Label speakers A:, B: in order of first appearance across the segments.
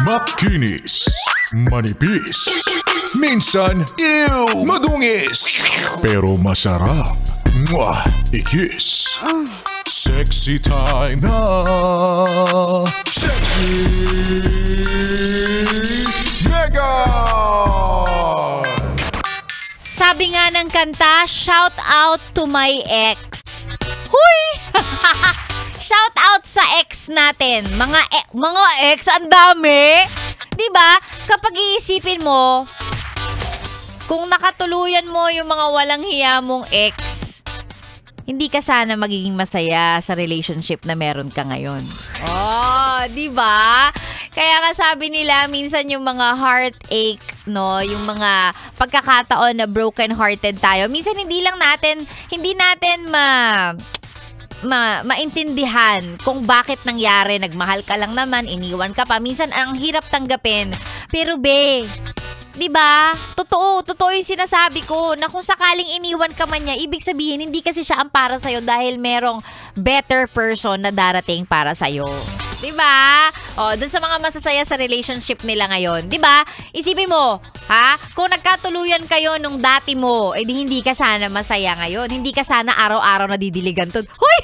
A: Makinis, manipis, minsan, madungis, pero masarap. Mwah! I-kiss. Sexy time na. Sexy Megan!
B: Sabi nga ng kanta, shout out to my ex. Huy! Shout out sa ex natin. Mga ex, ang dami. 'Di ba? Kapag iisipin mo, kung nakatuluyan mo yung mga walang hiya mong ex, hindi ka sana magiging masaya sa relationship na meron ka ngayon. Oh, 'di ba? Kaya nga sabi nila, minsan yung mga heartache, no, yung mga pagkakataon na broken-hearted tayo, minsan hindi natin maintindihan kung bakit nangyari. Nagmahal ka lang naman, iniwan ka pa. Minsan ang hirap tanggapin. Pero 'di ba? Totoo yung sinasabi ko na kung sakaling iniwan ka man niya, ibig sabihin hindi kasi siya ang para sa'yo dahil merong better person na darating para sa'yo. 'Di ba? O, dun sa mga masasaya sa relationship nila ngayon, 'di ba? Isipin mo, ha? Kung nagkatuluyan kayo nung dati mo, edi hindi ka sana masaya ngayon. Hindi ka sana araw-araw nadidiligan to. Hoy!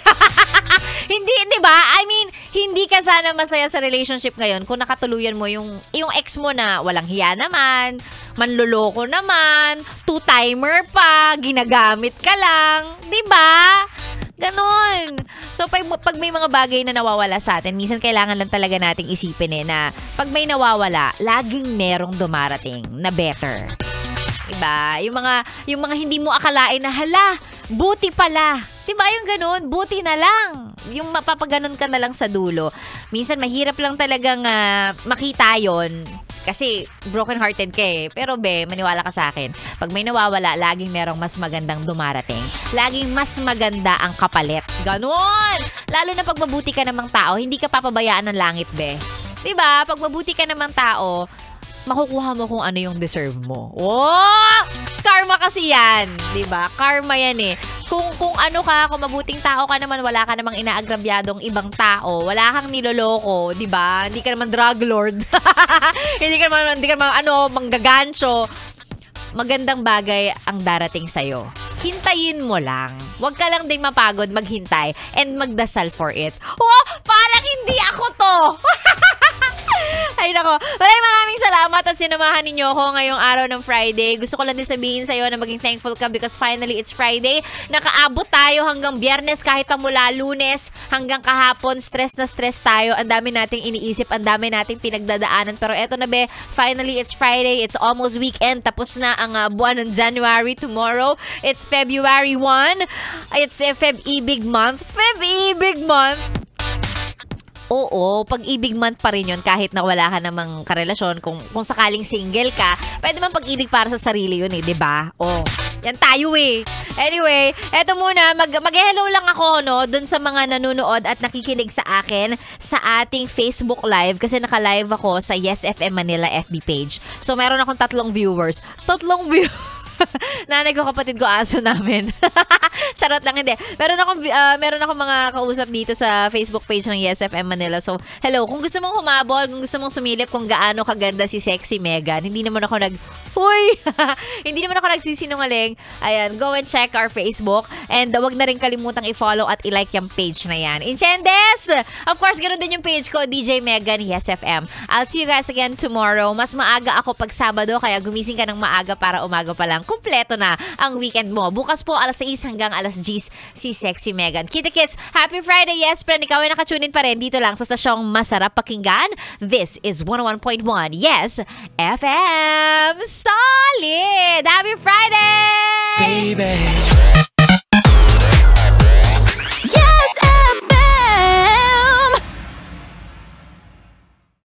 B: Hindi, 'di ba? I mean, hindi ka sana masaya sa relationship ngayon kung nakatuluyan mo yung ex mo na walang hiya naman, manloloko naman, two-timer pa, ginagamit ka lang, 'di ba? Ganon. So, pag may mga bagay na nawawala sa atin, minsan kailangan lang talaga nating isipin na pag may nawawala, laging merong dumarating na better. Diba? Yung mga hindi mo akalain na, hala, buti pala. Diba yung ganon? Buti na lang. Yung mapapaganon ka na lang sa dulo. Minsan, mahirap lang talagang makita yon. Kasi broken-hearted ka eh. Pero maniwala ka sa akin. Pag may nawawala, laging merong mas magandang dumarating. Laging mas maganda ang kapalit. Ganon! Lalo na pag mabuti ka namang tao, hindi ka papabayaan ng langit, Diba? Pag mabuti ka namang tao, makukuha mo kung ano yung deserve mo. Oh! Karma kasi yan. Diba? Karma yan eh. Kung ano ka, kung mabuting tao ka naman, wala ka namang inaagrabyadong ibang tao, wala kang niloloko, 'di ba? Hindi ka naman drug lord. hindi ka naman manggagancho. Magandang bagay ang darating sa'yo. Hintayin mo lang. Huwag ka lang ding mapagod maghintay and magdasal for it. Oh, parang hindi ako to. Ay nako, maraming salamat at sinamahan ninyo ako ngayong araw ng Friday. Gusto ko lang din sabihin sa'yo na maging thankful ka because finally it's Friday. Nakaabot tayo hanggang Biyernes kahit pa mula Lunes hanggang kahapon. Stress na stress tayo. Ang dami nating iniisip, ang dami nating pinagdadaanan. Pero eto na finally it's Friday. It's almost weekend. Tapos na ang buwan ng January tomorrow. It's February 1. It's Feb-ibig month. Feb-ibig month. Oo, pag-ibig month pa rin yun kahit na wala ka namang karelasyon. Kung sakaling single ka, pwede man pag-ibig para sa sarili yun diba? Oh, yan tayo Anyway, eto muna, mag-hello lang ako dun sa mga nanonood at nakikinig sa akin sa ating Facebook Live kasi naka-live ako sa Yes FM Manila FB page. So, meron akong 3 viewers. 3 viewers. Nanay ko, kapatid ko, aso namin. Charot lang, hindi. Meron akong mga kausap dito sa Facebook page ng Yes FM Manila. So, hello. Kung gusto mong humabol, kung gusto mong sumilip kung gaano kaganda si Sexy Megan, hindi naman ako hindi naman ako nagsisinungaling. Ayan, go and check our Facebook. And wag na rin kalimutang i-follow at i-like yung page na yan. Inchendes! Of course, ganoon din yung page ko, DJ Megan, Yes FM. I'll see you guys again tomorrow. Mas maaga ako pag Sabado, kaya gumising ka ng maaga para umaga pa lang. Kumpleto na ang weekend mo. Bukas po, alas 6 hanggang alas 10, si Sexy Megan. Kita kits, happy Friday, yes friend. Ikaw ay nakatunin pa rin dito lang sa stasyong masarap pakinggan. This is 101.1, Yes FM. Solid! Happy Friday!
C: Baby.